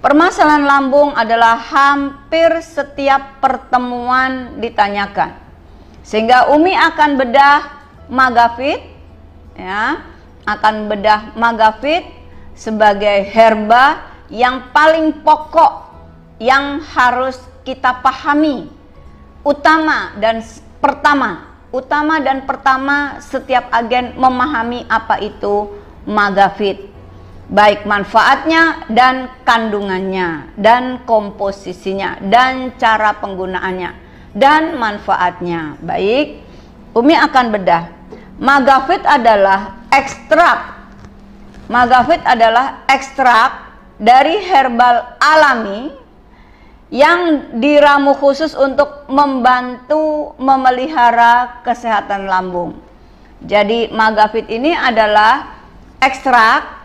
Permasalahan lambung adalah hampir setiap pertemuan ditanyakan, sehingga Umi akan bedah Magafit, ya, akan bedah Magafit sebagai herba yang paling pokok yang harus kita pahami. Utama dan pertama setiap agen memahami apa itu Magafit, baik manfaatnya dan kandungannya dan komposisinya dan cara penggunaannya dan manfaatnya. Baik, Umi akan bedah. Magafit adalah ekstrak dari herbal alami yang diramu khusus untuk membantu memelihara kesehatan lambung. Jadi Magafit ini adalah ekstrak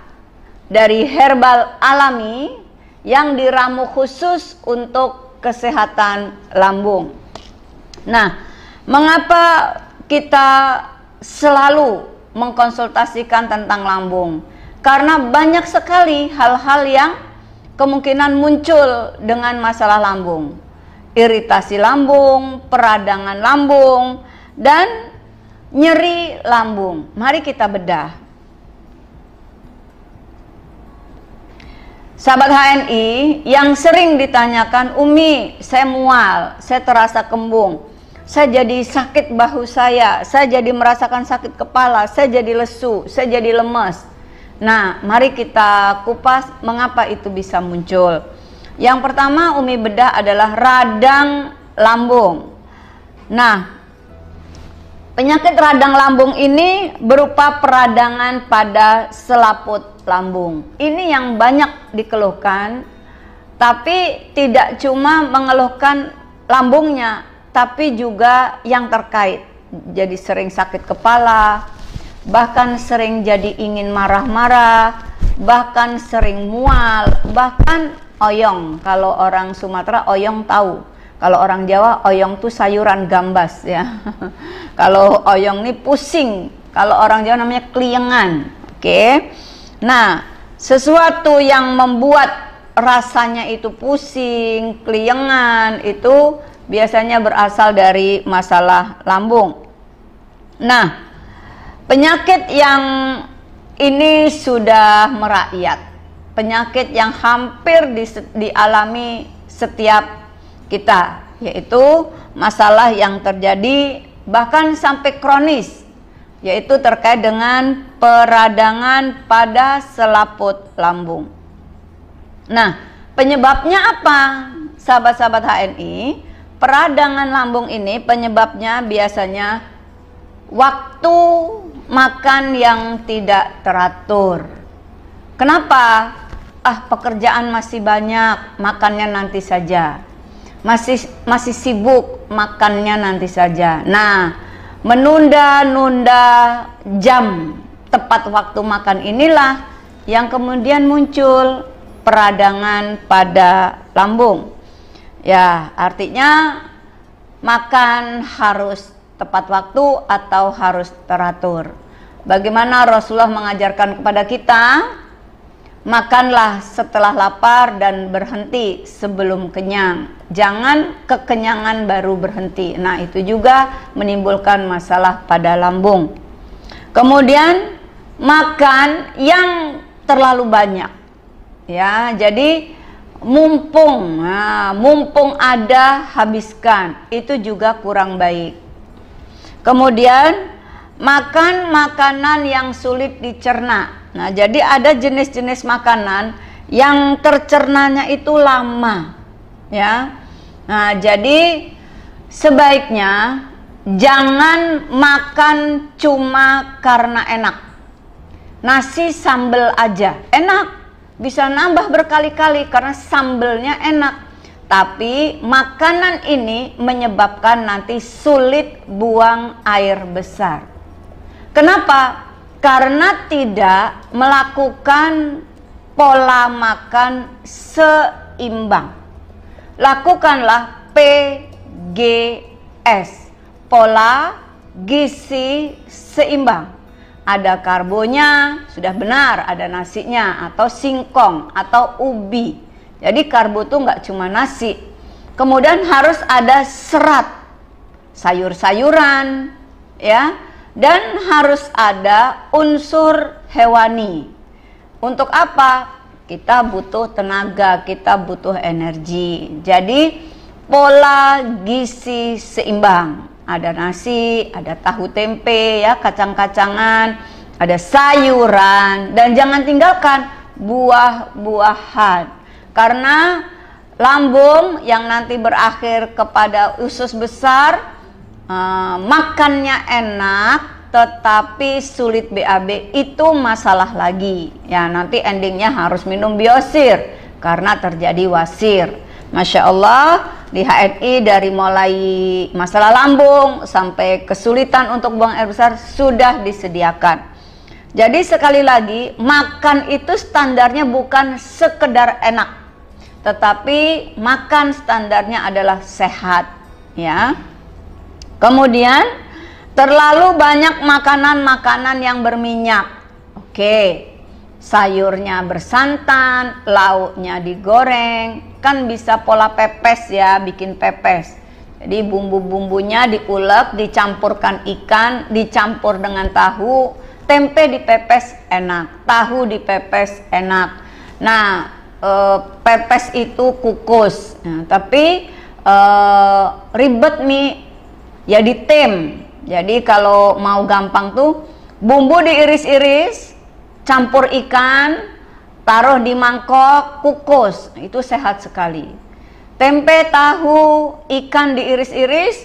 dari herbal alami yang diramu khusus untuk kesehatan lambung. Nah, mengapa kita selalu mengkonsultasikan tentang lambung? Karena banyak sekali hal-hal yang kemungkinan muncul dengan masalah lambung. Iritasi lambung, peradangan lambung, dan nyeri lambung. Mari kita bedah. Sahabat HNI yang sering ditanyakan, Umi, saya mual, saya terasa kembung, saya jadi sakit bahu saya jadi merasakan sakit kepala, saya jadi lesu, saya jadi lemes. Nah, mari kita kupas mengapa itu bisa muncul. Yang pertama Umi bedah adalah radang lambung. Nah, penyakit radang lambung ini berupa peradangan pada selaput lambung. Ini yang banyak dikeluhkan, tapi tidak cuma mengeluhkan lambungnya, tapi juga yang terkait. Jadi sering sakit kepala, bahkan sering jadi ingin marah-marah, bahkan sering mual, bahkan oyong. Kalau orang Sumatera oyong tahu. Kalau orang Jawa oyong tuh sayuran gambas ya. Kalau oyong ini pusing. Kalau orang Jawa namanya kliengan. Oke. Nah, sesuatu yang membuat rasanya itu pusing, kliengan, itu biasanya berasal dari masalah lambung. Nah, penyakit yang ini sudah merakyat, penyakit yang hampir dialami setiap kita, yaitu masalah yang terjadi bahkan sampai kronis, yaitu terkait dengan peradangan pada selaput lambung. Nah, penyebabnya apa? Sahabat-sahabat HNI, peradangan lambung ini penyebabnya biasanya waktu makan yang tidak teratur. Kenapa? Pekerjaan masih banyak, makannya nanti saja. Masih sibuk, makannya nanti saja. Nah, menunda-nunda jam tepat waktu makan inilah yang kemudian muncul peradangan pada lambung. Ya, artinya makan harus tepat waktu atau harus teratur. Bagaimana Rasulullah mengajarkan kepada kita? Makanlah setelah lapar dan berhenti sebelum kenyang. Jangan kekenyangan baru berhenti. Nah, itu juga menimbulkan masalah pada lambung. Kemudian makan yang terlalu banyak. Ya, jadi mumpung ada habiskan. Itu juga kurang baik. Kemudian makan makanan yang sulit dicerna. Nah, jadi ada jenis-jenis makanan yang tercernanya itu lama, ya. Nah, jadi sebaiknya jangan makan cuma karena enak. Nasi sambal aja enak, bisa nambah berkali-kali karena sambelnya enak. Tapi makanan ini menyebabkan nanti sulit buang air besar. Kenapa? Karena tidak melakukan pola makan seimbang. Lakukanlah PGS, pola gizi seimbang. ada karbonya, sudah benar, ada nasinya, atau singkong, atau ubi. Jadi karbo tuh nggak cuma nasi. Kemudian harus ada serat, sayur-sayuran, ya, dan harus ada unsur hewani. Untuk apa? Kita butuh tenaga, kita butuh energi. Jadi pola gizi seimbang. Ada nasi, ada tahu tempe, ya, kacang-kacangan, ada sayuran, dan jangan tinggalkan buah-buahan. Karena lambung yang nanti berakhir kepada usus besar, makannya enak tetapi sulit BAB, itu masalah lagi. Ya, nanti endingnya harus minum biosir karena terjadi wasir. Masya Allah, di HNI dari mulai masalah lambung sampai kesulitan untuk buang air besar sudah disediakan. Jadi sekali lagi, makan itu standarnya bukan sekedar enak, tetapi makan standarnya adalah sehat, ya. Kemudian terlalu banyak makanan-makanan yang berminyak. Oke, sayurnya bersantan, lauknya digoreng, kan bisa pola pepes, ya, bikin pepes. Jadi bumbu-bumbunya diulek, dicampurkan ikan, dicampur dengan tahu, tempe dipepes enak, tahu dipepes enak. Nah, pepes itu kukus, nah, tapi ribet nih, ya ditem. Jadi kalau mau gampang tuh, bumbu diiris-iris, campur ikan, taruh di mangkok, kukus, itu sehat sekali. Tempe, tahu, ikan diiris-iris,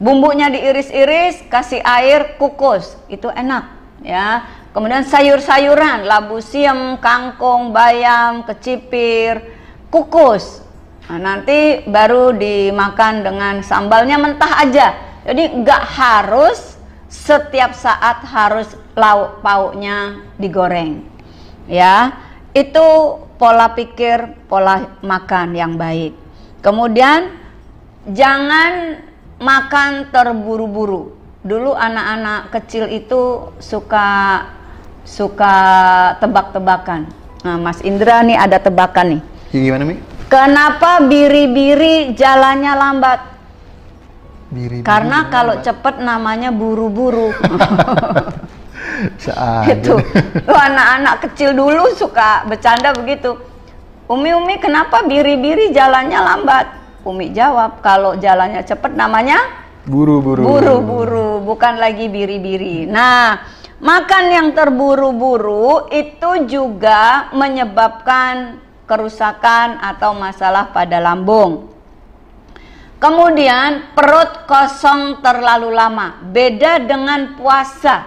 bumbunya diiris-iris, kasih air, kukus, itu enak, ya. Kemudian sayur-sayuran, labu siam, kangkung, bayam, kecipir, kukus. Nah, nanti baru dimakan dengan sambalnya mentah aja. Jadi nggak harus setiap saat harus lauk pauknya digoreng, ya. Itu pola pikir, pola makan yang baik. Kemudian jangan makan terburu-buru. Dulu anak-anak kecil itu suka tebak-tebakan. Nah, Mas Indra nih ada tebakan nih. Gimana, Mi? Kenapa biri-biri jalannya lambat? Biri-biri Karena jalannya kalau lambat. cepet namanya buru-buru. Seaja. Itu lu anak-anak kecil dulu suka bercanda begitu. Umi kenapa biri-biri jalannya lambat? Umi jawab, kalau jalannya cepet namanya Buru-buru. buru-buru, bukan lagi biri-biri. Nah, makan yang terburu-buru itu juga menyebabkan kerusakan atau masalah pada lambung. Kemudian perut kosong terlalu lama, beda dengan puasa.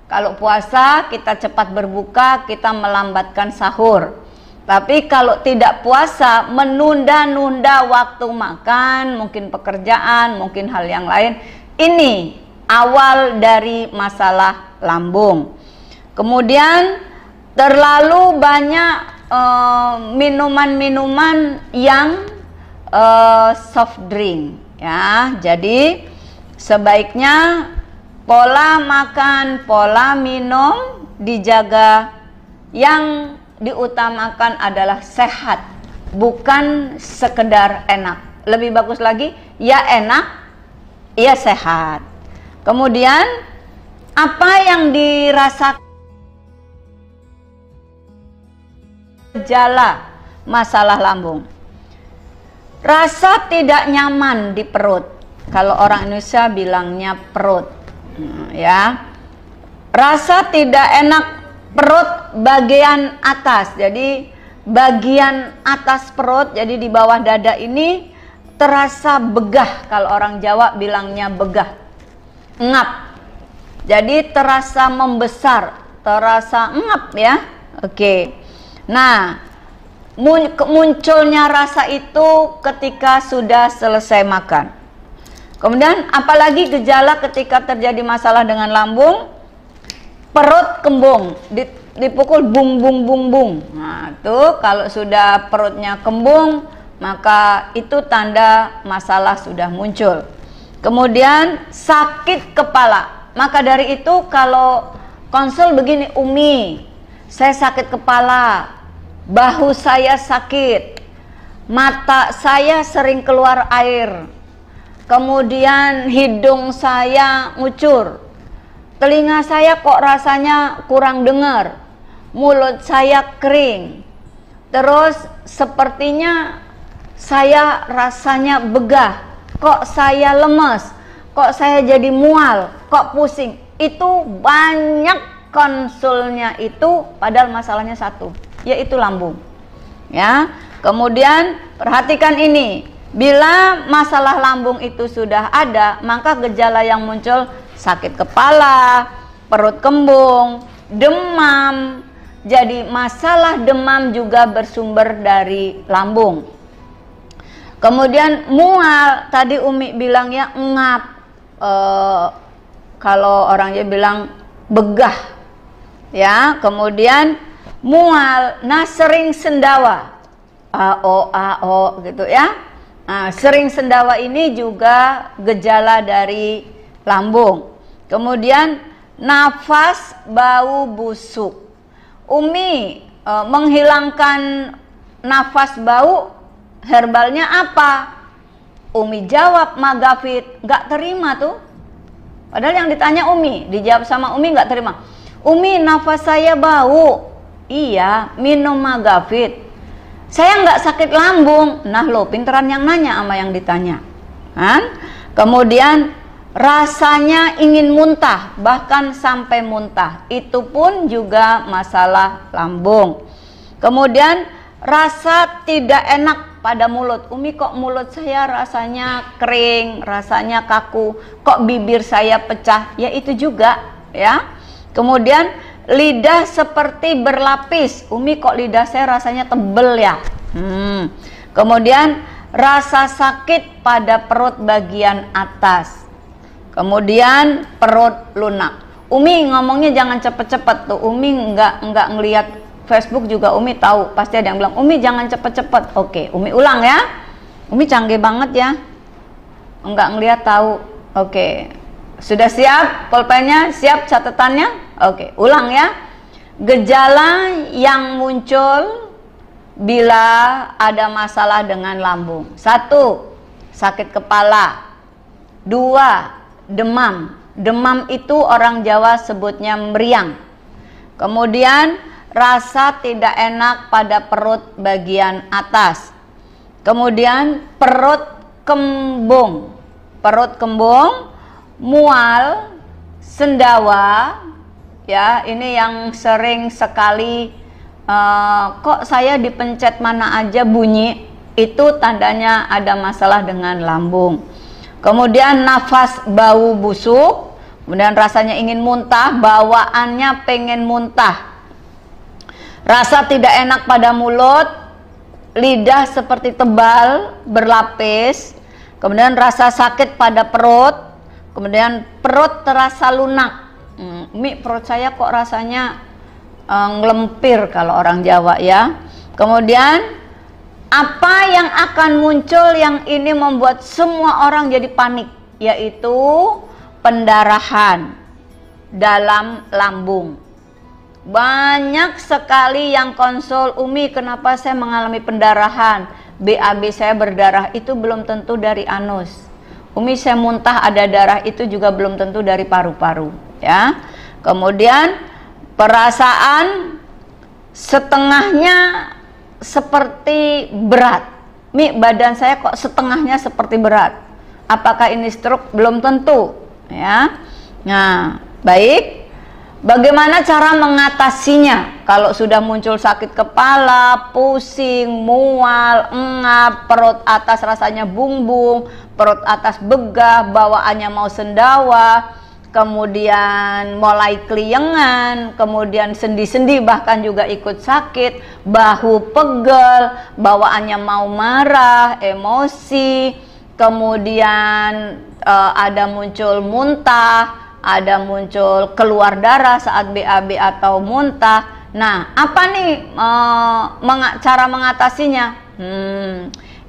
Kalau puasa kita cepat berbuka, kita melambatkan sahur. Tapi kalau tidak puasa, menunda-nunda waktu makan, mungkin pekerjaan, mungkin hal yang lain. Ini awal dari masalah lambung. Kemudian terlalu banyak minuman-minuman yang soft drink, ya. Jadi sebaiknya pola makan, pola minum dijaga. Yang diutamakan adalah sehat, bukan sekedar enak. Lebih bagus lagi, ya enak, ya sehat. Kemudian apa yang dirasakan gejala masalah lambung? Rasa tidak nyaman di perut. Kalau orang Indonesia bilangnya perut, ya. Rasa tidak enak perut bagian atas. Jadi bagian atas perut, jadi di bawah dada ini terasa begah. Kalau orang Jawa bilangnya begah, ngap. Jadi terasa membesar, terasa ngap, ya. Oke. Nah, munculnya rasa itu ketika sudah selesai makan. Kemudian apalagi gejala ketika terjadi masalah dengan lambung? Perut kembung, dipukul bung bung bung bung. Nah, tuh kalau sudah perutnya kembung, maka itu tanda masalah sudah muncul. Kemudian sakit kepala. Maka dari itu kalau konsul begini, Umi, saya sakit kepala, bahu saya sakit, mata saya sering keluar air, kemudian hidung saya ngucur, telinga saya kok rasanya kurang dengar, mulut saya kering, terus sepertinya saya rasanya begah, kok saya lemes, kok saya jadi mual, kok pusing. Itu banyak konsulnya itu, padahal masalahnya satu, yaitu lambung. Ya, kemudian perhatikan ini, bila masalah lambung itu sudah ada, maka gejala yang muncul sakit kepala, perut kembung, demam. Jadi masalah demam juga bersumber dari lambung. Kemudian mual, tadi Umi bilang ya ngap, kalau orangnya bilang begah, ya. Kemudian mual, nah sering sendawa, ao gitu ya. Nah, sering sendawa ini juga gejala dari lambung. Kemudian nafas bau busuk. Umi menghilangkan nafas bau, herbalnya apa? Umi jawab Magafit, nggak terima tuh. Padahal yang ditanya Umi, dijawab sama Umi nggak terima. Umi, nafas saya bau. Iya, minum Magafit. Saya nggak sakit lambung. Nah lo, pinteran yang nanya sama yang ditanya. Kan? Kemudian rasanya ingin muntah, bahkan sampai muntah. Itu pun juga masalah lambung. Kemudian rasa tidak enak pada mulut. Umi, kok mulut saya rasanya kering, rasanya kaku, kok bibir saya pecah. Ya itu juga, ya. Kemudian lidah seperti berlapis. Umi, kok lidah saya rasanya tebel ya. Kemudian rasa sakit pada perut bagian atas. Kemudian perut lunak. Umi ngomongnya jangan cepet-cepet tuh. Umi nggak ngelihat Facebook juga Umi tahu. Pasti ada yang bilang, Umi jangan cepet-cepet. Oke, Umi ulang ya. Umi canggih banget ya. Nggak ngelihat tahu. Oke. Sudah siap pulpennya? Siap catatannya? Oke, ulang ya. Gejala yang muncul bila ada masalah dengan lambung. 1. Sakit kepala. 2. Demam. Demam itu orang Jawa sebutnya meriang. Kemudian rasa tidak enak pada perut bagian atas. Kemudian perut kembung. Perut kembung, mual, sendawa. Ya, ini yang sering sekali kok saya dipencet mana aja bunyi, itu tandanya ada masalah dengan lambung. Kemudian nafas bau busuk, kemudian rasanya ingin muntah, bawaannya pengen muntah. Rasa tidak enak pada mulut, lidah seperti tebal, berlapis. Kemudian rasa sakit pada perut, kemudian perut terasa lunak. Mi, perut saya kok rasanya ngelempir kalau orang Jawa ya. Kemudian apa yang akan muncul yang ini membuat semua orang jadi panik, yaitu pendarahan dalam lambung. Banyak sekali yang konsul, Umi kenapa saya mengalami pendarahan, BAB saya berdarah, itu belum tentu dari anus. Umi saya muntah ada darah, itu juga belum tentu dari paru-paru ya. Kemudian perasaan setengahnya seperti berat. Mi, badan saya kok setengahnya seperti berat. Apakah ini stroke? Belum tentu ya. Nah, baik. Bagaimana cara mengatasinya? Kalau sudah muncul sakit kepala, pusing, mual, engap, perut atas rasanya bungbung, perut atas begah, bawaannya mau sendawa, kemudian mulai keliengan, kemudian sendi-sendi bahkan juga ikut sakit, bahu pegel, bawaannya mau marah, emosi, kemudian ada muncul muntah, ada muncul keluar darah saat BAB atau muntah. Nah, apa nih cara mengatasinya?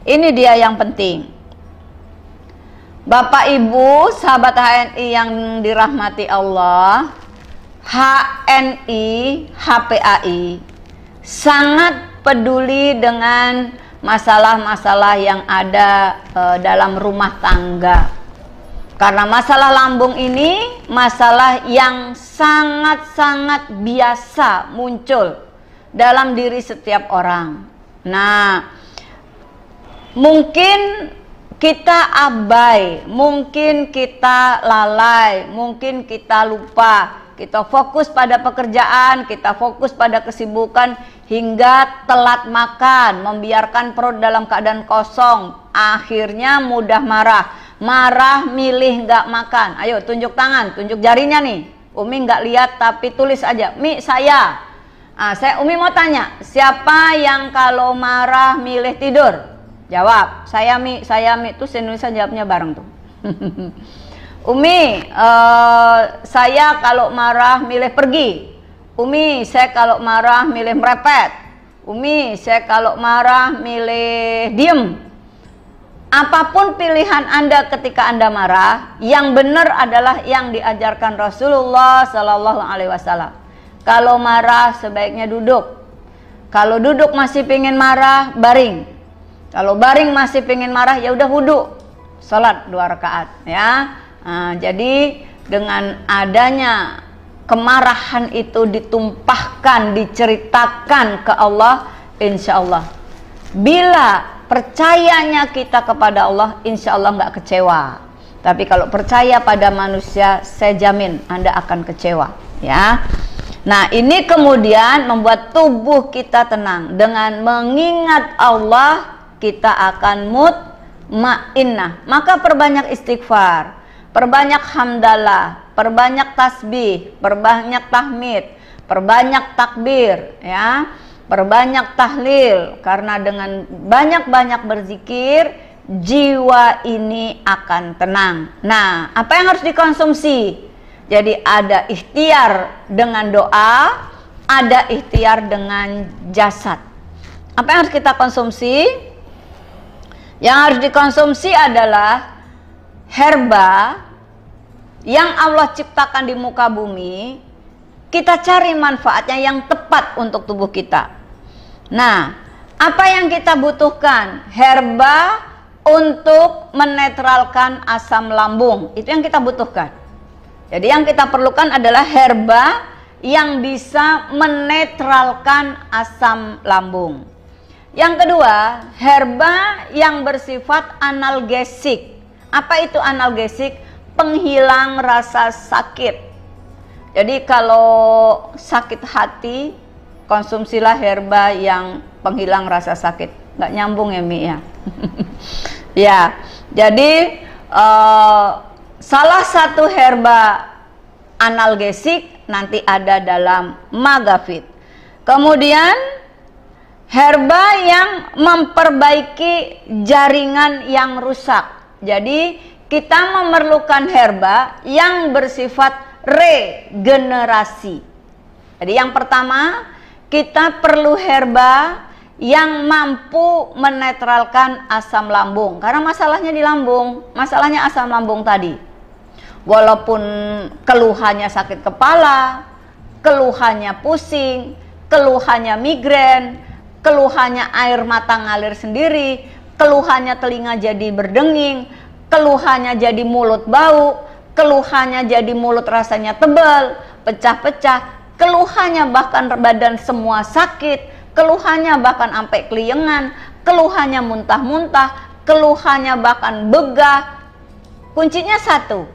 Ini dia yang penting. Bapak Ibu, sahabat HNI yang dirahmati Allah, HNI, HPAI sangat peduli dengan masalah-masalah yang ada dalam rumah tangga. Karena masalah lambung ini masalah yang sangat-sangat biasa muncul dalam diri setiap orang. Nah, mungkin kita abai, mungkin kita lalai, mungkin kita lupa, kita fokus pada pekerjaan, kita fokus pada kesibukan hingga telat makan, membiarkan perut dalam keadaan kosong, akhirnya mudah marah milih nggak makan. Ayo tunjuk tangan, tunjuk jarinya nih. Umi nggak lihat tapi tulis aja, Mi saya. Umi mau tanya, siapa yang kalau marah milih tidur? Jawab, saya Mi. Terus Indonesia jawabnya bareng tuh. Umi, saya kalau marah milih pergi. Umi, saya kalau marah milih merepet. Umi, saya kalau marah milih diem. Apapun pilihan Anda ketika Anda marah, yang benar adalah yang diajarkan Rasulullah Sallallahu Alaihi Wasallam. Kalau marah sebaiknya duduk. Kalau duduk masih pengen marah, baring. Kalau baring masih pengen marah, ya udah wudhu, sholat 2 rakaat ya. Jadi dengan adanya kemarahan itu ditumpahkan, diceritakan ke Allah, insya Allah. Bila percayanya kita kepada Allah, insya Allah nggak kecewa. Tapi kalau percaya pada manusia, saya jamin Anda akan kecewa ya. Nah, ini kemudian membuat tubuh kita tenang. Dengan mengingat Allah, kita akan mutmainnah. Maka perbanyak istighfar, perbanyak hamdalah, perbanyak tasbih, perbanyak tahmid, perbanyak takbir ya, perbanyak tahlil. Karena dengan banyak-banyak berzikir, jiwa ini akan tenang. Nah, apa yang harus dikonsumsi? Jadi ada ikhtiar dengan doa, ada ikhtiar dengan jasad. Apa yang harus kita konsumsi? Yang harus dikonsumsi adalah herba yang Allah ciptakan di muka bumi. Kita cari manfaatnya yang tepat untuk tubuh kita. Nah, apa yang kita butuhkan? Herba untuk menetralkan asam lambung. Itu yang kita butuhkan. Jadi yang kita perlukan adalah herba yang bisa menetralkan asam lambung. Yang kedua, herba yang bersifat analgesik. Apa itu analgesik? Penghilang rasa sakit. Jadi kalau sakit hati, konsumsilah herba yang penghilang rasa sakit. Nggak nyambung ya Mi ya. Ya, jadi salah satu herba analgesik nanti ada dalam Magafit. Kemudian herba yang memperbaiki jaringan yang rusak. Jadi kita memerlukan herba yang bersifat regenerasi. Jadi yang pertama, kita perlu herba yang mampu menetralkan asam lambung. Karena masalahnya di lambung, masalahnya asam lambung tadi. Walaupun keluhannya sakit kepala, keluhannya pusing, keluhannya migrain, keluhannya air mata ngalir sendiri, keluhannya telinga jadi berdenging, keluhannya jadi mulut bau, keluhannya jadi mulut rasanya tebal, pecah-pecah, keluhannya bahkan badan semua sakit, keluhannya bahkan sampai keliengan, keluhannya muntah-muntah, keluhannya bahkan begah. Kuncinya satu,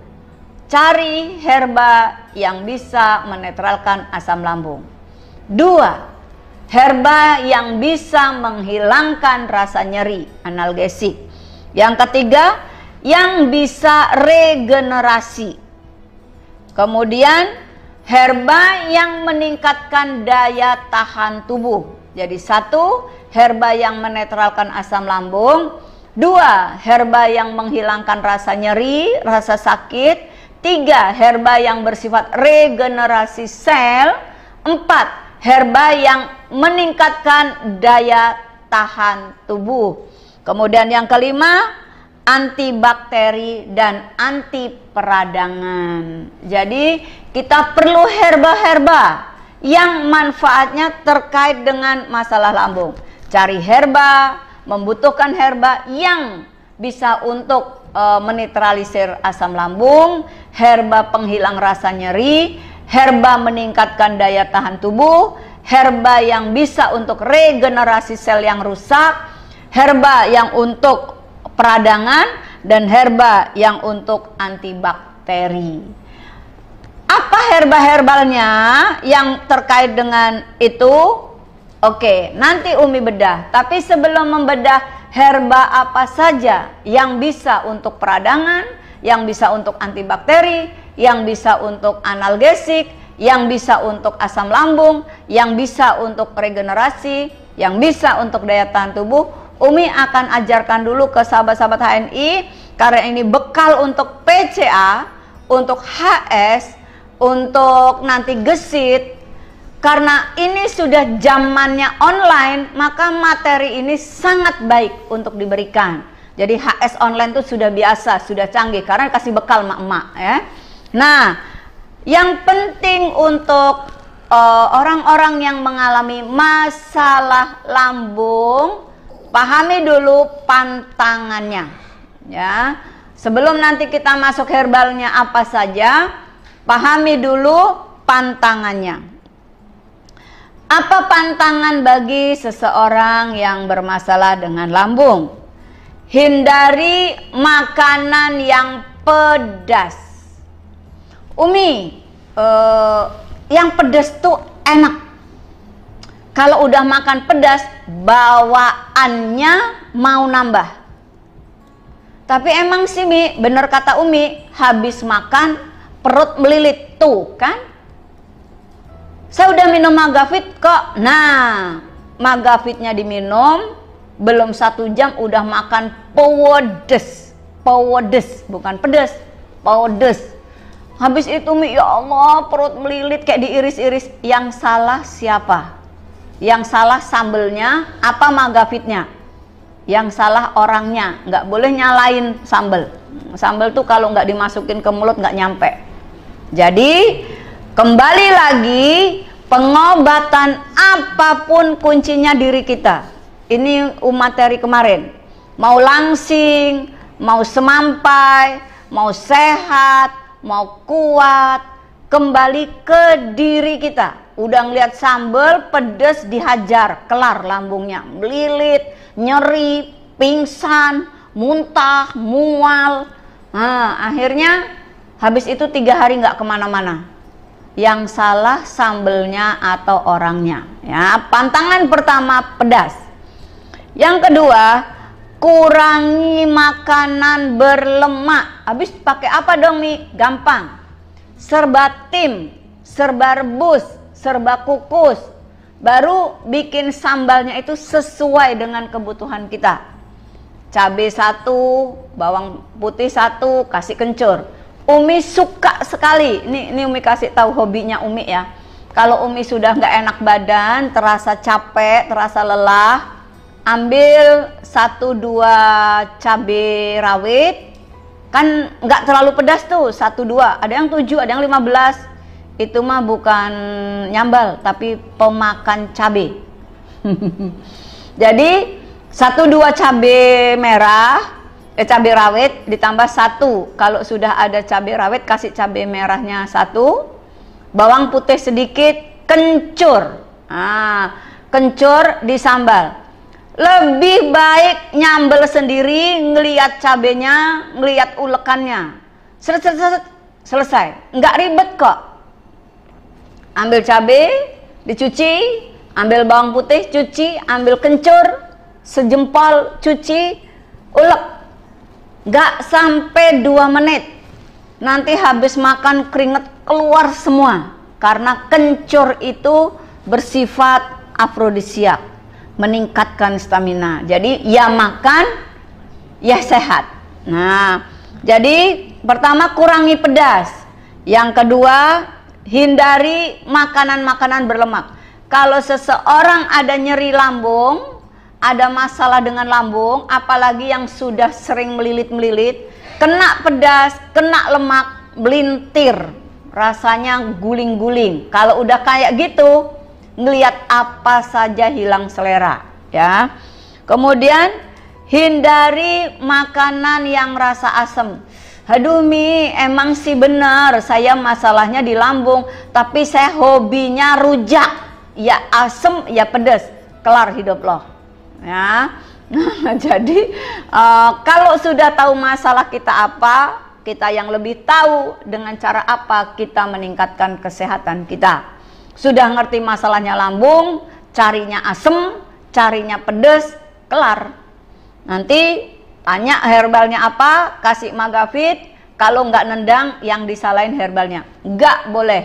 cari herba yang bisa menetralkan asam lambung. 2, herba yang bisa menghilangkan rasa nyeri, analgesik. Yang ketiga, yang bisa regenerasi. Kemudian herba yang meningkatkan daya tahan tubuh. Jadi 1, herba yang menetralkan asam lambung. 2, herba yang menghilangkan rasa nyeri, rasa sakit. 3, herba yang bersifat regenerasi sel. 4, herba yang meningkatkan daya tahan tubuh. Kemudian yang kelima, antibakteri, dan anti peradangan. Jadi kita perlu herba-herba yang manfaatnya terkait dengan masalah lambung. Cari herba, membutuhkan herba yang bisa untuk menetralisir asam lambung, herba penghilang rasa nyeri, herba meningkatkan daya tahan tubuh, herba yang bisa untuk regenerasi sel yang rusak, herba yang untuk peradangan, dan herba yang untuk antibakteri. Apa herba-herbalnya yang terkait dengan itu? Oke, nanti Umi bedah. Tapi sebelum membedah herba apa saja yang bisa untuk peradangan, yang bisa untuk antibakteri, yang bisa untuk analgesik, yang bisa untuk asam lambung, yang bisa untuk regenerasi, yang bisa untuk daya tahan tubuh, Umi akan ajarkan dulu ke sahabat-sahabat HNI, karena ini bekal untuk PCA, untuk HS, untuk nanti gesit. Karena ini sudah zamannya online, maka materi ini sangat baik untuk diberikan. Jadi HS online itu sudah biasa, sudah canggih, karena kasih bekal emak-emak ya. Nah, yang penting untuk orang-orang yang mengalami masalah lambung, pahami dulu pantangannya ya. Sebelum nanti kita masuk herbalnya apa saja, pahami dulu pantangannya. Apa pantangan bagi seseorang yang bermasalah dengan lambung? Hindari makanan yang pedas. Umi, yang pedas tuh enak. Kalau udah makan pedas, bawaannya mau nambah. Tapi emang sih Mi, bener kata Umi, habis makan perut melilit tuh kan. Saya udah minum Magavit kok. Nah, Magavitnya diminum, belum 1 jam udah makan pedes. Pedes, bukan pedas, pedes. Habis itu Mi, ya Allah, perut melilit kayak diiris-iris. Yang salah siapa? Yang salah sambelnya apa Magavitnya? Yang salah orangnya. Nggak boleh nyalain sambel. Sambel tuh kalau nggak dimasukin ke mulut nggak nyampe. Jadi kembali lagi, pengobatan apapun kuncinya diri kita. Ini materi kemarin. Mau langsing, mau semampai, mau sehat, mau kuat, kembali ke diri kita. Udah ngeliat sambal pedes, dihajar, kelar lambungnya, melilit, nyeri, pingsan, muntah, mual. Nah, akhirnya habis itu 3 hari nggak kemana-mana. Yang salah sambelnya atau orangnya ya. Pantangan pertama pedas. Yang kedua, kurangi makanan berlemak. Habis pakai apa dong Mi? Gampang, serba tim, serba rebus, serba kukus, baru bikin sambalnya itu sesuai dengan kebutuhan kita. Cabai 1, bawang putih 1, kasih kencur. Umi suka sekali, ini Umi kasih tahu hobinya Umi ya. Kalau Umi sudah nggak enak badan, terasa capek, terasa lelah, ambil 1-2 cabai rawit, kan nggak terlalu pedas tuh, 1-2, ada yang 7, ada yang 15. Itu mah bukan nyambal tapi pemakan cabai. Jadi 1-2 cabai merah, cabai rawit ditambah 1. Kalau sudah ada cabai rawit, kasih cabai merahnya 1, bawang putih sedikit, kencur. Kencur di sambal. Lebih baik nyambel sendiri, ngelihat cabenya, ngelihat ulekannya. Selesai, nggak ribet kok. Ambil cabai, dicuci, ambil bawang putih, cuci, ambil kencur, sejempol, cuci, ulek. Gak sampai 2 menit. Nanti habis makan keringet keluar semua. Karena kencur itu bersifat afrodisiak, meningkatkan stamina. Jadi ya makan, ya sehat. Nah, jadi pertama kurangi pedas. Yang kedua, hindari makanan-makanan berlemak. Kalau seseorang ada nyeri lambung, ada masalah dengan lambung, apalagi yang sudah sering melilit-melilit, kena pedas, kena lemak, melintir, rasanya guling-guling. Kalau udah kayak gitu, ngelihat apa saja hilang selera, ya. Kemudian hindari makanan yang rasa asam. Aduh Mi, emang sih benar saya masalahnya di lambung, tapi saya hobinya rujak, ya asam ya pedas, kelar hidup loh, ya. Jadi kalau sudah tahu masalah kita apa, kita yang lebih tahu dengan cara apa kita meningkatkan kesehatan kita. Sudah ngerti masalahnya lambung, carinya asem, carinya pedes, kelar. Nanti tanya herbalnya apa, kasih Magafit. Kalau nggak nendang, yang disalahin herbalnya. Nggak boleh.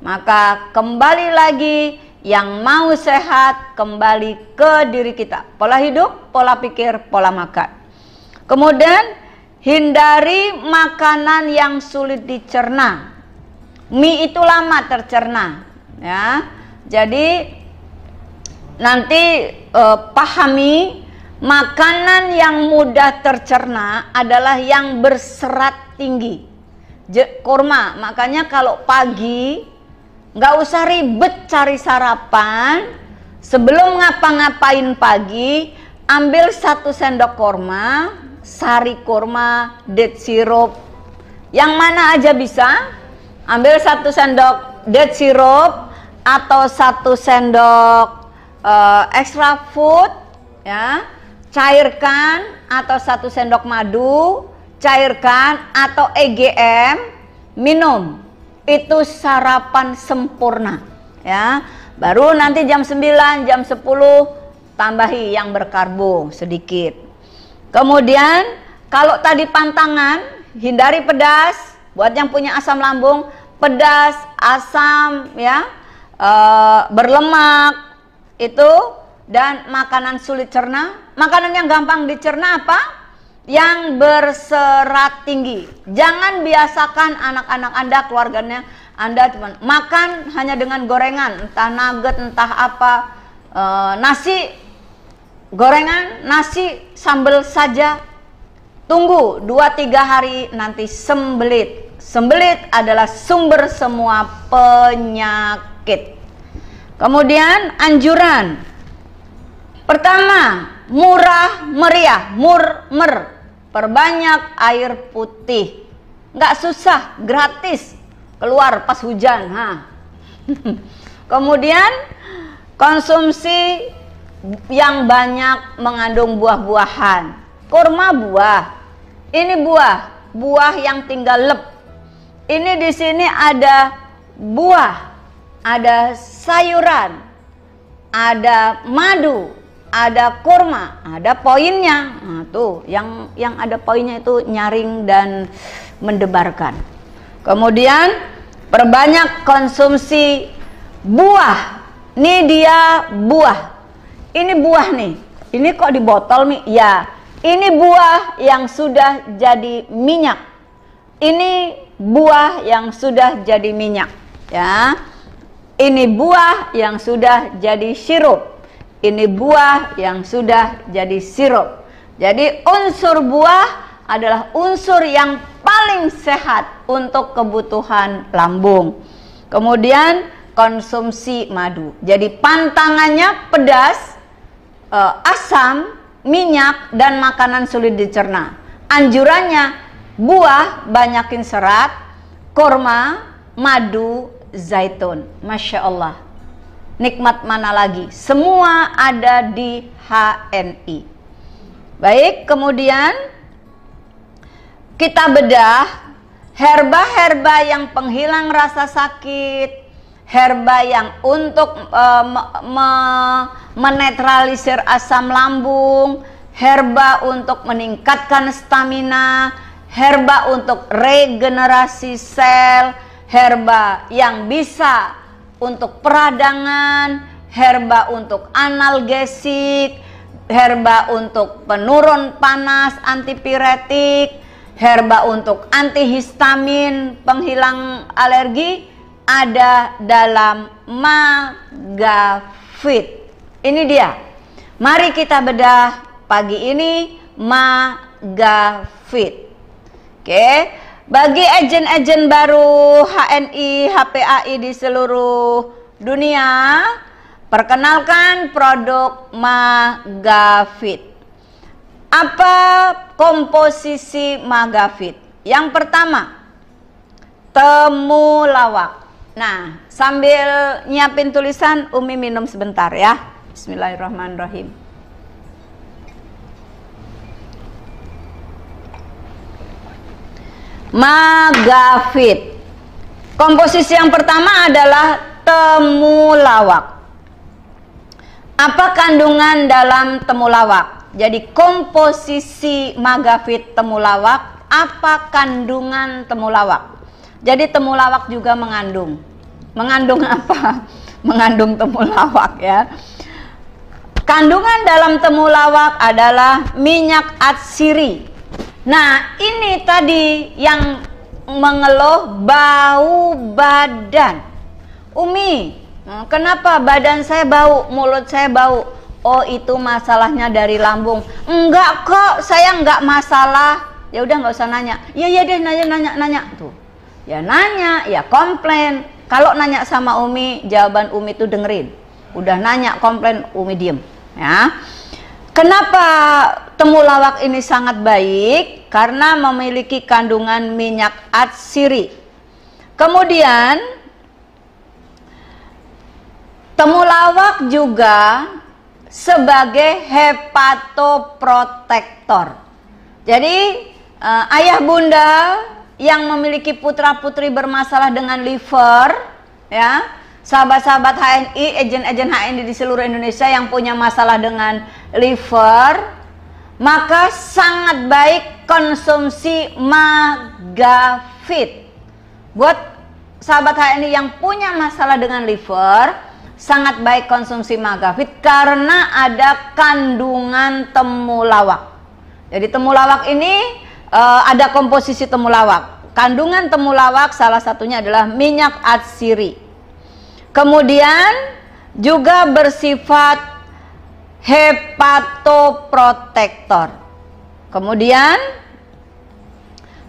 Maka kembali lagi, yang mau sehat kembali ke diri kita. Pola hidup, pola pikir, pola makan. Kemudian hindari makanan yang sulit dicerna. Mie itu lama tercerna, ya. Jadi nanti pahami, makanan yang mudah tercerna adalah yang berserat tinggi. Kurma, makanya kalau pagi nggak usah ribet cari sarapan. Sebelum ngapa-ngapain pagi, ambil 1 sendok kurma, sari kurma, date syrup, yang mana aja bisa. Ambil 1 sendok date syrup atau 1 sendok extra food, ya, cairkan, atau 1 sendok madu, cairkan, atau EGM, minum. Itu sarapan sempurna, ya. Baru nanti jam 9, jam 10 tambahi yang berkarbo sedikit. Kemudian kalau tadi pantangan, hindari pedas. Buat yang punya asam lambung, pedas, asam, ya, berlemak itu, dan makanan sulit cerna. Makanan yang gampang dicerna apa? Yang berserat tinggi. Jangan biasakan anak-anak Anda, keluarganya Anda cuma makan hanya dengan gorengan, entah nugget, entah apa, nasi, gorengan, nasi, sambal saja. Tunggu 2-3 hari, nanti sembelit. Sembelit adalah sumber semua penyakit. Kemudian anjuran pertama, murah meriah, murmer, perbanyak air putih. Nggak susah, gratis, keluar pas hujan. Kemudian konsumsi yang banyak mengandung buah-buahan. Kurma buah, ini buah yang tinggal lep. Ini di sini ada buah, ada sayuran, ada madu, ada kurma, ada poinnya. Nah, tuh yang ada poinnya itu nyaring dan mendebarkan. Kemudian perbanyak konsumsi buah. Ini dia buah. Ini buah nih. Ini kok di botol nih? Ya, ini buah yang sudah jadi minyak. Ini buah yang sudah jadi minyak, ya. Ini buah yang sudah jadi sirup. Ini buah yang sudah jadi sirup. Jadi unsur buah adalah unsur yang paling sehat untuk kebutuhan lambung. Kemudian konsumsi madu. Jadi pantangannya pedas, asam, minyak, dan makanan sulit dicerna. Anjurannya buah banyakin serat, kurma, madu, zaitun. Masya Allah, nikmat mana lagi? Semua ada di HNI. Baik, kemudian kita bedah herba-herba yang penghilang rasa sakit, herba yang untuk menetralisir asam lambung, herba untuk meningkatkan stamina, herba untuk regenerasi sel, herba yang bisa untuk peradangan, herba untuk analgesik, herba untuk penurun panas, antipiretik, herba untuk antihistamin, penghilang alergi, ada dalam Magafit. Ini dia. Mari kita bedah pagi ini Magafit. Oke, bagi agen-agen baru HNI, HPAI di seluruh dunia, perkenalkan produk Magafit. Apa komposisi Magafit? Yang pertama, temulawak. Nah, sambil nyiapin tulisan, Umi minum sebentar ya. Bismillahirrahmanirrahim. Magafit. Komposisi yang pertama adalah temulawak. Apa kandungan dalam temulawak? Jadi komposisi Magafit temulawak, apa kandungan temulawak? Jadi temulawak juga mengandung. Mengandung apa? Mengandung temulawak ya. Kandungan dalam temulawak adalah minyak atsiri. Nah, ini tadi yang mengeluh bau badan. Umi, kenapa badan saya bau, mulut saya bau? Oh, itu masalahnya dari lambung. Enggak kok, saya enggak masalah. Ya udah, nggak usah nanya. Iya deh, nanya tuh. Ya nanya, ya komplain. Kalau nanya sama Umi, jawaban Umi tuh dengerin. Udah nanya, komplain, Umi diem. Ya, kenapa temulawak ini sangat baik? Karena memiliki kandungan minyak atsiri. Kemudian temulawak juga sebagai hepatoprotektor. Jadi ayah bunda yang memiliki putra-putri bermasalah dengan liver, ya, sahabat-sahabat HNI, agen-agen HNI di seluruh Indonesia yang punya masalah dengan liver, maka sangat baik konsumsi Magafit. Buat sahabat HNI yang punya masalah dengan liver, sangat baik konsumsi Magafit karena ada kandungan temulawak. Jadi temulawak ini ada komposisi temulawak. Kandungan temulawak salah satunya adalah minyak atsiri. Kemudian juga bersifat hepatoprotektor. Kemudian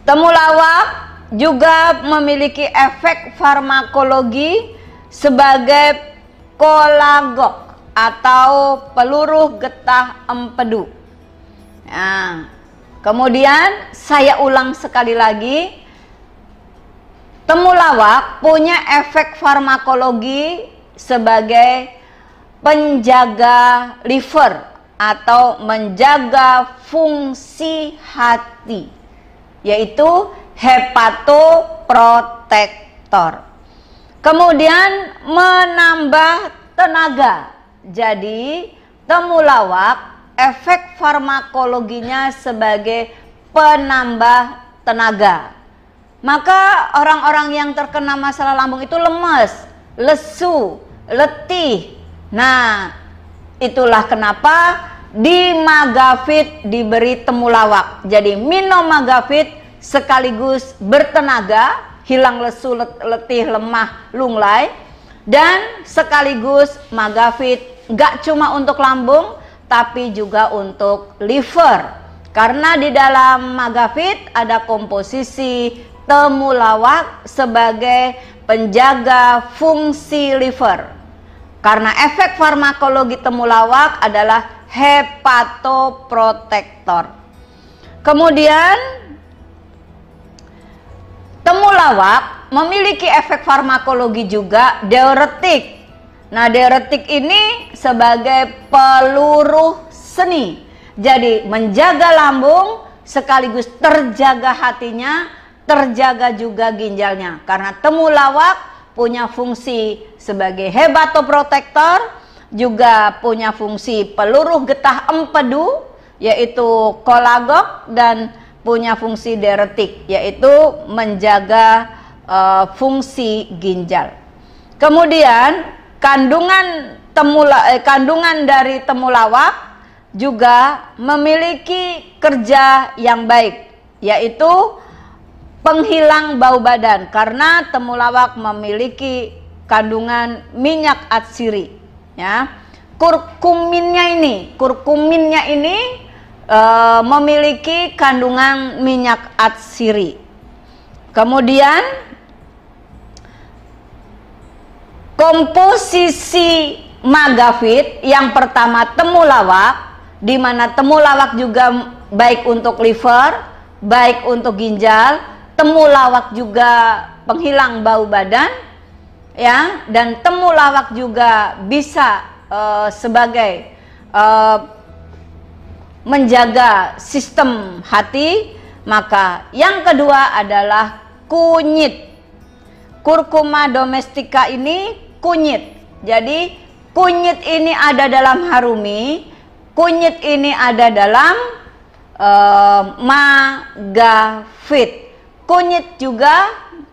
temulawak juga memiliki efek farmakologi sebagai kolagok atau peluru getah empedu. Nah, kemudian saya ulang sekali lagi, temulawak punya efek farmakologi sebagai penjaga liver atau menjaga fungsi hati, yaitu hepatoprotektor. Kemudian menambah tenaga. Jadi temulawak efek farmakologinya sebagai penambah tenaga. Maka orang-orang yang terkena masalah lambung itu lemes, lesu, letih. Nah, itulah kenapa di Magafit diberi temulawak. Jadi minum Magafit sekaligus bertenaga, hilang lesu, letih, lemah, lunglai, dan sekaligus Magafit gak cuma untuk lambung tapi juga untuk liver. Karena di dalam Magafit ada komposisi temulawak sebagai penjaga fungsi liver. Karena efek farmakologi temulawak adalah hepatoprotektor. Kemudian temulawak memiliki efek farmakologi juga diuretik. Nah, diuretik ini sebagai peluru seni. Jadi menjaga lambung sekaligus terjaga hatinya, terjaga juga ginjalnya. Karena temulawak punya fungsi sebagai hepatoprotektor, juga punya fungsi peluru getah empedu, yaitu kolagok, dan punya fungsi diuretik, yaitu menjaga fungsi ginjal. Kemudian kandungan dari temulawak juga memiliki kerja yang baik, yaitu penghilang bau badan, karena temulawak memiliki kandungan minyak atsiri, ya. kurkuminnya ini memiliki kandungan minyak atsiri. Kemudian komposisi magafit yang pertama temulawak, di mana temulawak juga baik untuk liver, baik untuk ginjal. Temulawak juga penghilang bau badan, ya, dan temulawak juga bisa sebagai menjaga sistem hati. Maka yang kedua adalah kunyit. Kurkuma domestika ini kunyit. Jadi kunyit ini ada dalam harumi, kunyit ini ada dalam magafit. Kunyit juga,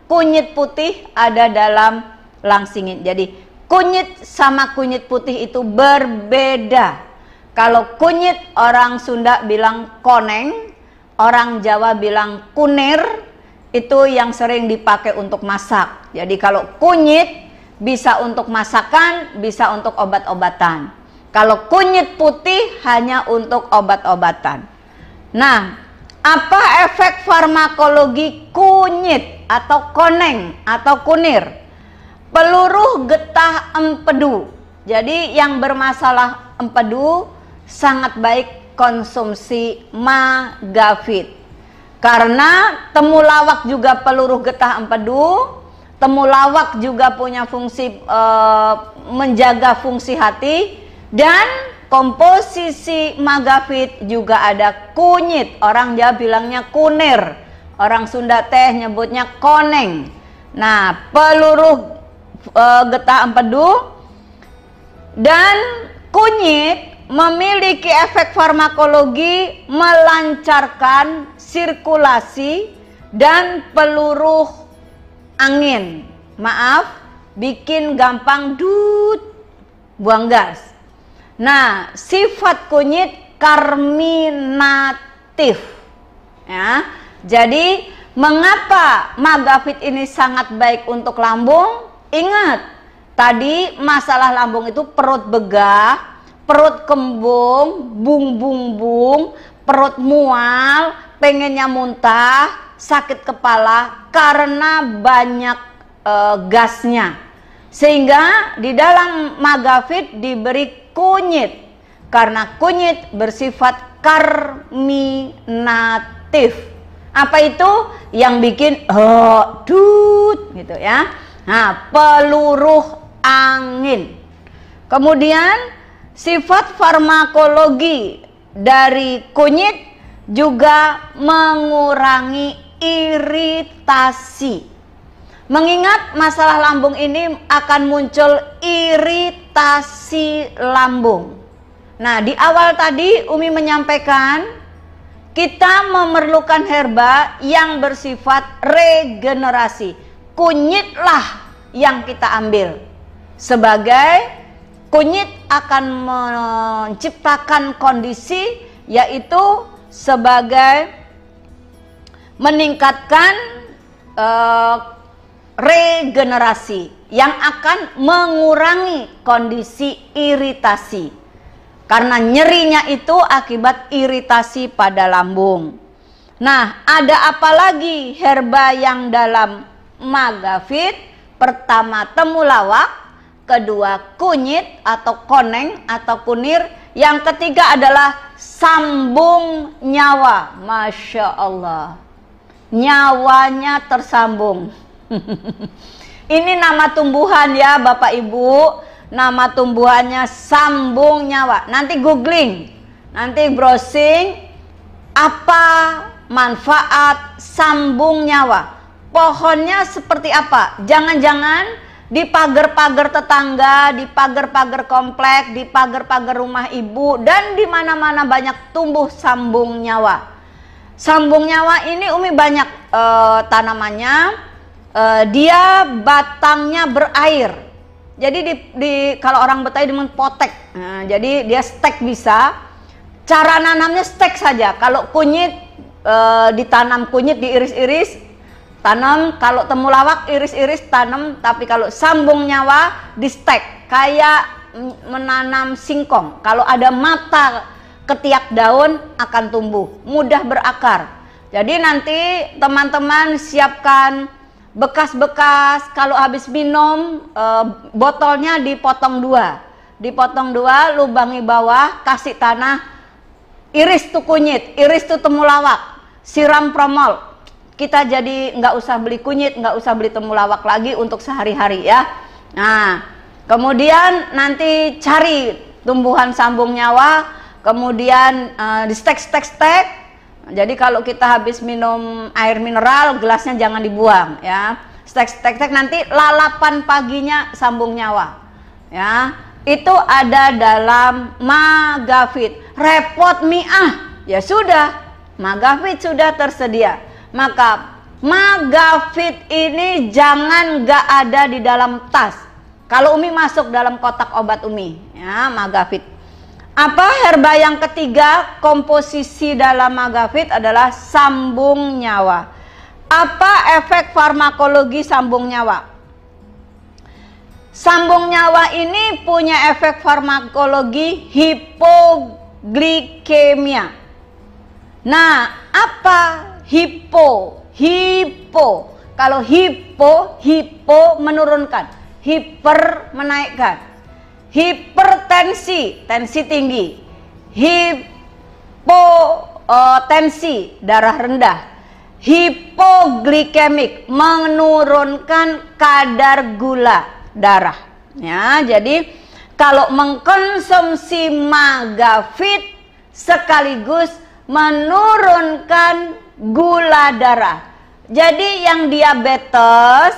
kunyit putih ada dalam langsingit. Jadi kunyit sama kunyit putih itu berbeda. Kalau kunyit orang Sunda bilang koneng, orang Jawa bilang kunir, itu yang sering dipakai untuk masak. Jadi kalau kunyit bisa untuk masakan, bisa untuk obat-obatan. Kalau kunyit putih hanya untuk obat-obatan. Nah, apa efek farmakologi kunyit atau koneng atau kunir? Peluruh getah empedu. Jadi yang bermasalah empedu sangat baik konsumsi magafit. Karena temulawak juga peluruh getah empedu, temulawak juga punya fungsi menjaga fungsi hati, dan komposisi magafit juga ada kunyit. Orang Jawa bilangnya kunir, orang Sunda teh nyebutnya koneng. Nah, peluruh getah empedu dan kunyit memiliki efek farmakologi melancarkan sirkulasi dan peluruh angin. Maaf, bikin gampang buang gas. Nah, sifat kunyit karminatif, ya. Jadi mengapa magafit ini sangat baik untuk lambung? Ingat, tadi masalah lambung itu perut begah, perut kembung, bung, perut mual, pengennya muntah, sakit kepala karena banyak gasnya. Sehingga di dalam magafit diberi kunyit, karena kunyit bersifat karminatif. Apa itu? Yang bikin gitu ya. Nah, peluruh angin. Kemudian sifat farmakologi dari kunyit juga mengurangi iritasi. Mengingat masalah lambung ini akan muncul iritasi lambung. Nah, di awal tadi Umi menyampaikan kita memerlukan herba yang bersifat regenerasi. Kunyitlah yang kita ambil. Sebagai kunyit akan menciptakan kondisi, yaitu sebagai meningkatkan regenerasi yang akan mengurangi kondisi iritasi, karena nyerinya itu akibat iritasi pada lambung. Nah, ada apa lagi herba yang dalam magafit? Pertama temulawak, kedua kunyit atau koneng atau kunir, yang ketiga adalah sambung nyawa. Masya Allah, nyawanya tersambung. Ini nama tumbuhan ya Bapak Ibu, nama tumbuhannya sambung nyawa. Nanti googling, nanti browsing apa manfaat sambung nyawa. Pohonnya seperti apa? Jangan-jangan di pagar-pagar tetangga, di pagar-pagar komplek, di pagar-pagar rumah ibu, dan di mana-mana banyak tumbuh sambung nyawa. Sambung nyawa ini Umi banyak tanamannya. Dia batangnya berair. Jadi kalau orang Betawi dengan potek. Nah, jadi dia stek bisa. Cara nanamnya stek saja. Kalau kunyit ditanam kunyit diiris-iris, tanam. Kalau temulawak iris-iris tanam. Tapi kalau sambung nyawa di stek. Kayak menanam singkong. Kalau ada mata ketiak daun akan tumbuh, mudah berakar. Jadi nanti teman-teman siapkan bekas-bekas, kalau habis minum botolnya dipotong dua, lubangi bawah, kasih tanah, iris tuh kunyit, iris tuh temulawak, siram promol. Kita jadi nggak usah beli kunyit, nggak usah beli temulawak lagi untuk sehari-hari ya. Nah, kemudian nanti cari tumbuhan sambung nyawa, kemudian di stek. Jadi kalau kita habis minum air mineral, gelasnya jangan dibuang ya. Stek nanti lalapan paginya sambung nyawa. Ya, itu ada dalam Magafit. Repot miah. Ya sudah, Magafit sudah tersedia. Maka Magafit ini jangan nggak ada di dalam tas. Kalau Umi masuk dalam kotak obat Umi, ya Magafit. Apa herba yang ketiga komposisi dalam Magafit adalah sambung nyawa. Apa efek farmakologi sambung nyawa? Sambung nyawa ini punya efek farmakologi hipoglikemia. Nah, apa hipo? Kalau hipo menurunkan, hiper menaikkan. Hipertensi, tensi tinggi. Hipotensi, darah rendah. Hipoglikemik, menurunkan kadar gula darah. Ya, jadi kalau mengkonsumsi Magafit sekaligus menurunkan gula darah. Jadi yang diabetes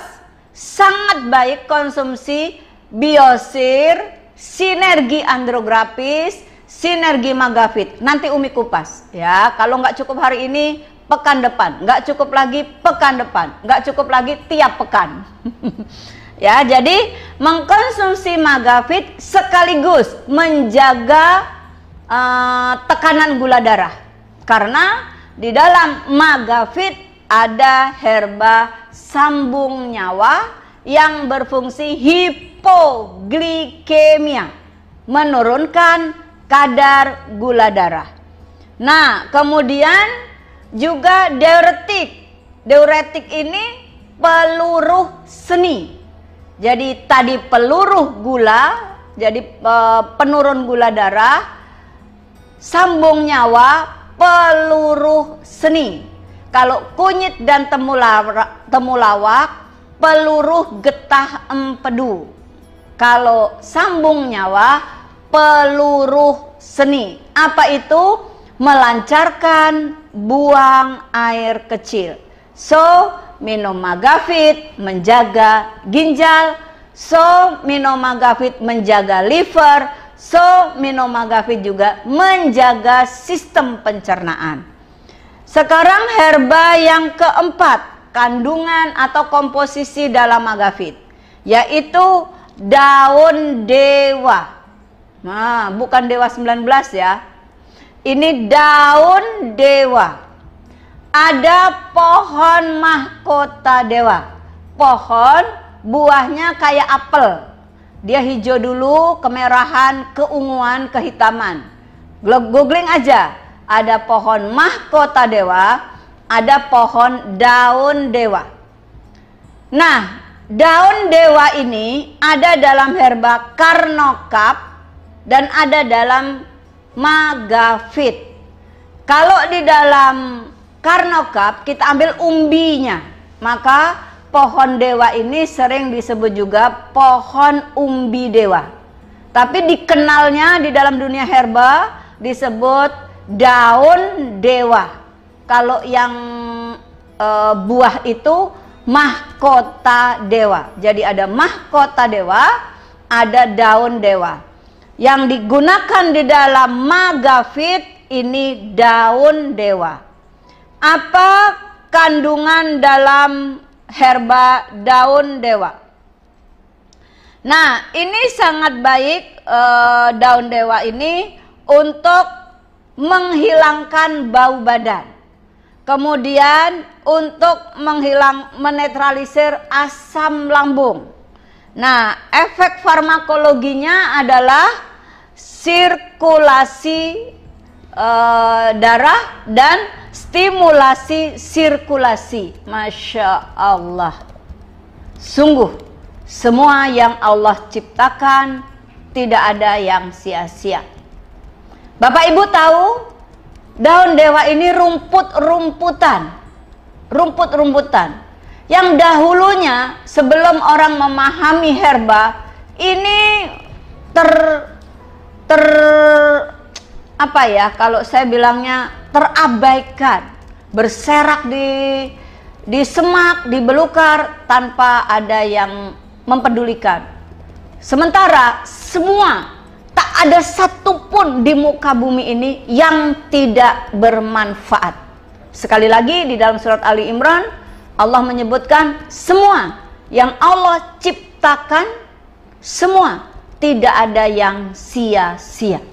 sangat baik konsumsi Biosir, sinergi andrografis, sinergi Magafit. Nanti Umi kupas ya. Kalau nggak cukup hari ini, pekan depan. Nggak cukup lagi, pekan depan. Nggak cukup lagi, tiap pekan. Ya, jadi mengkonsumsi Magafit sekaligus menjaga tekanan gula darah. Karena di dalam Magafit ada herba sambung nyawa yang berfungsi hipoglikemia, menurunkan kadar gula darah. Nah, kemudian juga diuretik ini peluruh seni. Jadi tadi peluruh gula, jadi penurun gula darah, sambung nyawa, peluruh seni. Kalau kunyit dan temulawak, peluruh getah empedu. Kalau sambung nyawa, peluruh seni. Apa itu? Melancarkan buang air kecil. So, minum Magafit menjaga ginjal. So, minum Magafit menjaga liver. So, minum Magafit juga menjaga sistem pencernaan. Sekarang herba yang keempat, kandungan atau komposisi dalam Magafit, yaitu daun dewa. Nah, bukan dewa 19 ya. Ini daun dewa. Ada pohon mahkota dewa. Pohon buahnya kayak apel. Dia hijau dulu, kemerahan, keunguan, kehitaman. Googling aja. Ada pohon mahkota dewa, ada pohon daun dewa. Nah, daun dewa ini ada dalam herba Karnokap dan ada dalam Magafit. Kalau di dalam Karnokap kita ambil umbinya, maka pohon dewa ini sering disebut juga pohon umbi dewa. Tapi dikenalnya di dalam dunia herba disebut daun dewa. Kalau yang buah itu mahkota dewa. Jadi ada mahkota dewa, ada daun dewa. Yang digunakan di dalam Magafit ini daun dewa. Apa kandungan dalam herba daun dewa? Nah, ini sangat baik daun dewa ini untuk menghilangkan bau badan. Kemudian untuk menetralisir asam lambung. Nah, efek farmakologinya adalah sirkulasi darah dan stimulasi sirkulasi. Masya Allah. Sungguh, semua yang Allah ciptakan tidak ada yang sia-sia. Bapak Ibu tahu, daun dewa ini rumput-rumputan. Yang dahulunya sebelum orang memahami herba ini apa ya, kalau saya bilangnya terabaikan, berserak di semak, di belukar tanpa ada yang mempedulikan. Sementara semua, tak ada satupun di muka bumi ini yang tidak bermanfaat. Sekali lagi di dalam surat Ali Imran Allah menyebutkan semua yang Allah ciptakan, semua tidak ada yang sia-sia.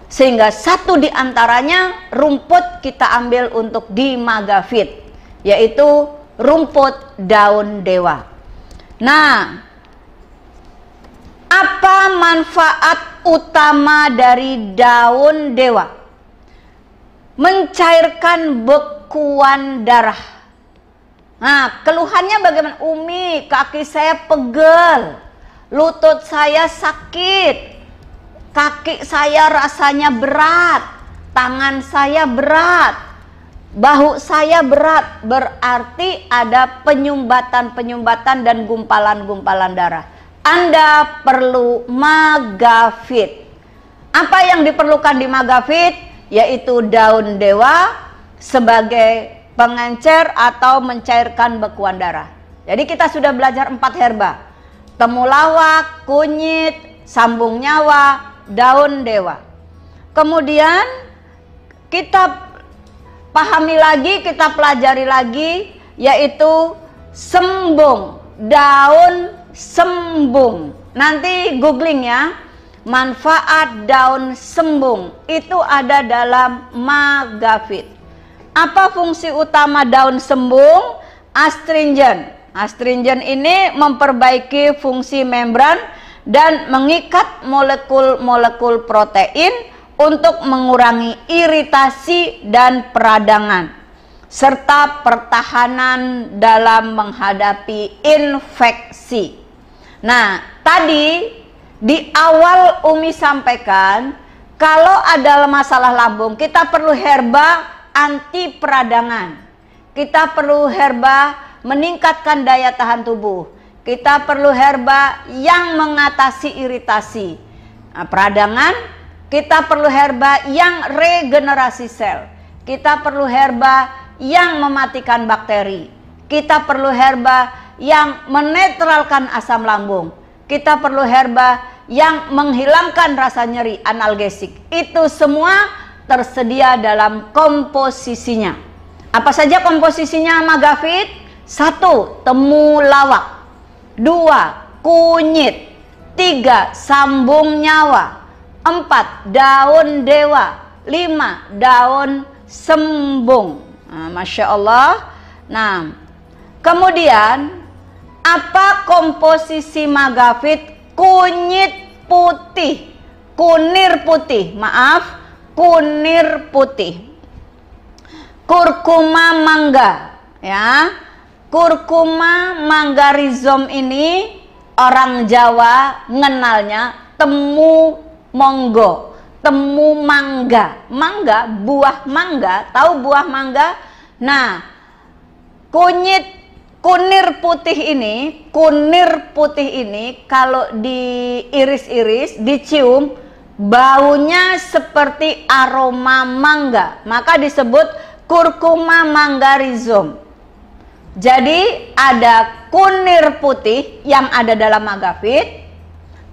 Sehingga satu di antaranya rumput kita ambil untuk di Magafit, yaitu rumput daun dewa. Nah, apa manfaat utama dari daun dewa? Mencairkan bekuan darah. Nah, keluhannya bagaimana? Umi, kaki saya pegel, lutut saya sakit, kaki saya rasanya berat, tangan saya berat, bahu saya berat. Berarti ada penyumbatan dan gumpalan-gumpalan darah. Anda perlu Magafit. Apa yang diperlukan di Magafit? Yaitu daun dewa sebagai pengencer atau mencairkan bekuan darah. Jadi kita sudah belajar 4 herba: temulawak, kunyit, sambung nyawa, daun dewa. Kemudian kita pahami lagi, kita pelajari lagi, yaitu sembung, daun sembung. Nanti googling ya, manfaat daun sembung itu ada dalam Magafit. Apa fungsi utama daun sembung? Astringen. Astringen ini memperbaiki fungsi membran dan mengikat molekul-molekul protein untuk mengurangi iritasi dan peradangan, serta pertahanan dalam menghadapi infeksi. Nah, tadi di awal Umi sampaikan, kalau ada masalah lambung, kita perlu herba anti peradangan. Kita perlu herba meningkatkan daya tahan tubuh. Kita perlu herba yang mengatasi iritasi. Nah, peradangan, kita perlu herba yang regenerasi sel. Kita perlu herba yang mematikan bakteri. Kita perlu herba yang menetralkan asam lambung. Kita perlu herba yang menghilangkan rasa nyeri, analgesik. Itu semua tersedia dalam komposisinya. Apa saja komposisinya Magafit? 1. Temulawak. 2. Kunyit. 3. Sambung nyawa. 4. Daun dewa. 5. Daun sembung. Nah, Masya Allah. Nah, kemudian apa komposisi Magafit? Kunyit putih, kunir putih, maaf, kunir putih, kurkuma mangga, ya. Kurkuma mangga rhizome ini orang Jawa ngenalnya temu monggo, temu mangga. Mangga, buah mangga, tahu buah mangga? Nah, kunir putih ini kalau diiris-iris, dicium, baunya seperti aroma mangga, maka disebut kurkuma mangga rhizome. Jadi ada kunir putih yang ada dalam Magafit,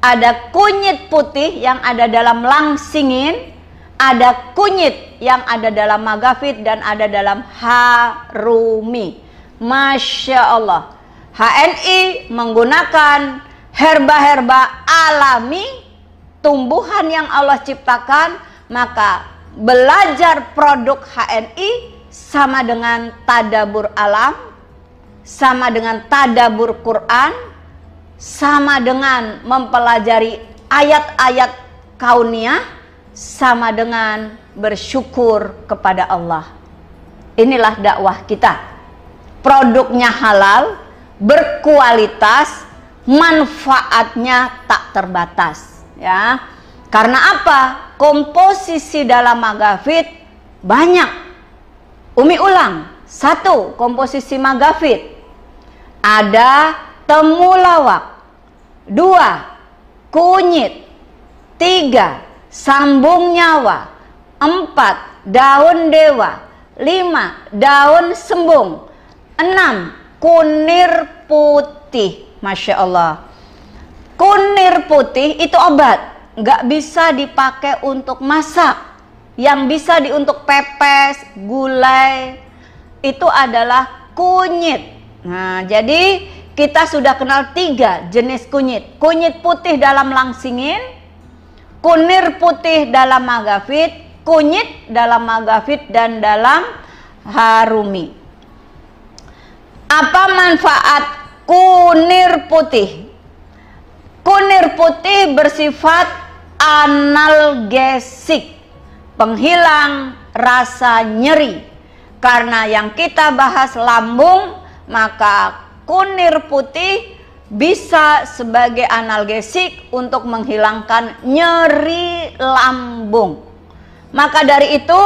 ada kunyit putih yang ada dalam langsingin, ada kunyit yang ada dalam Magafit, dan ada dalam harumi. Masya Allah. HNI menggunakan herba-herba alami, tumbuhan yang Allah ciptakan, maka belajar produk HNI sama dengan tadabur alam, sama dengan tadabur Quran, sama dengan mempelajari ayat-ayat kauniyah, sama dengan bersyukur kepada Allah. Inilah dakwah kita. Produknya halal, berkualitas, manfaatnya tak terbatas, ya. Karena apa? Komposisi dalam magafit banyak. Umi ulang, 1. Komposisi magafit ada temulawak, 2. Kunyit, 3. Sambung nyawa, 4. Daun dewa, 5. Daun sembung, 6. Kunir putih. Masya Allah. Kunir putih itu obat, nggak bisa dipakai untuk masak. Yang bisa untuk pepes, gulai, itu adalah kunyit. Nah, jadi kita sudah kenal 3 jenis kunyit. Kunyit putih dalam langsingin, kunir putih dalam magafit, kunyit dalam magafit dan dalam harumi. Apa manfaat kunir putih? Kunir putih bersifat analgesik, penghilang rasa nyeri. Karena yang kita bahas lambung, maka kunir putih bisa sebagai analgesik untuk menghilangkan nyeri lambung. Maka dari itu,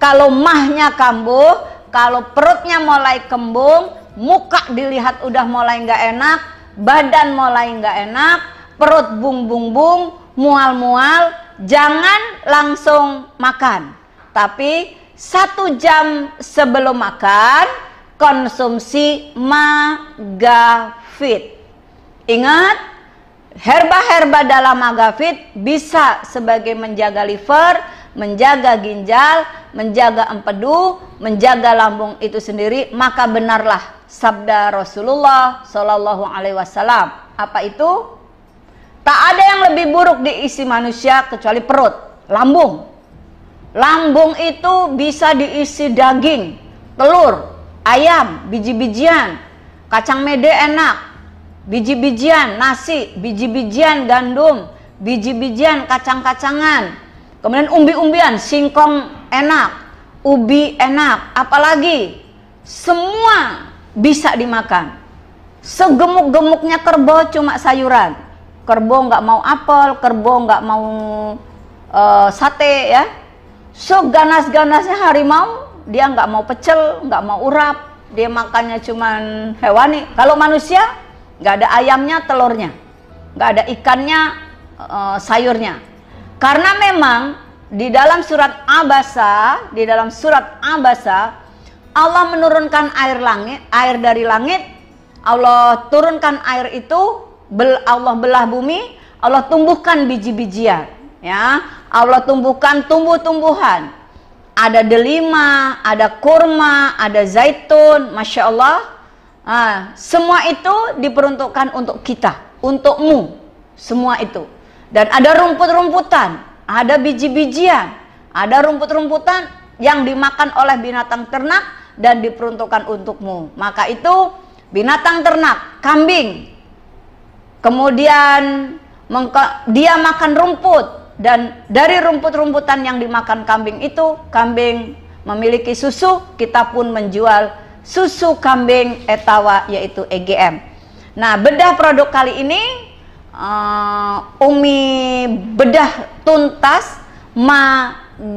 kalau mahnya kambuh, kalau perutnya mulai kembung, muka dilihat udah mulai nggak enak, badan mulai nggak enak, perut bung-bung-bung, mual-mual, jangan langsung makan. Tapi 1 jam sebelum makan, konsumsi magafit. Ingat, herba-herba dalam magafit bisa sebagai menjaga liver, menjaga ginjal, menjaga empedu, menjaga lambung itu sendiri. Maka benarlah sabda Rasulullah Shallallahu Alaihi Wasallam. Apa itu? Tak ada yang lebih buruk diisi manusia kecuali perut, lambung. Lambung itu bisa diisi daging, telur, ayam, biji-bijian, kacang mede enak, biji-bijian nasi, biji-bijian gandum, biji-bijian kacang-kacangan, kemudian umbi-umbian, singkong enak, ubi enak, apalagi semua bisa dimakan. Segemuk-gemuknya kerbau cuma sayuran. Kerbau nggak mau apel, kerbau nggak mau sate, ya. Seganas-ganasnya harimau, dia nggak mau pecel, nggak mau urap, dia makannya cuman hewani. Kalau manusia nggak ada ayamnya, telurnya, nggak ada ikannya, sayurnya. Karena memang di dalam surat Abasa, Allah menurunkan air dari langit. Allah turunkan air itu, Allah belah bumi, Allah tumbuhkan biji-bijian, ya. Allah tumbuhkan tumbuh-tumbuhan. Ada delima, ada kurma, ada zaitun, masya Allah. Semua itu diperuntukkan untuk kita, untukmu, semua itu. Dan ada rumput-rumputan, ada biji-bijian, ada rumput-rumputan yang dimakan oleh binatang ternak dan diperuntukkan untukmu. Maka itu binatang ternak, kambing, kemudian dia makan rumput, dan dari rumput-rumputan yang dimakan kambing itu, kambing memiliki susu, kita pun menjual susu kambing etawa, yaitu EGM. Nah, bedah produk kali ini Umi bedah tuntas magafit.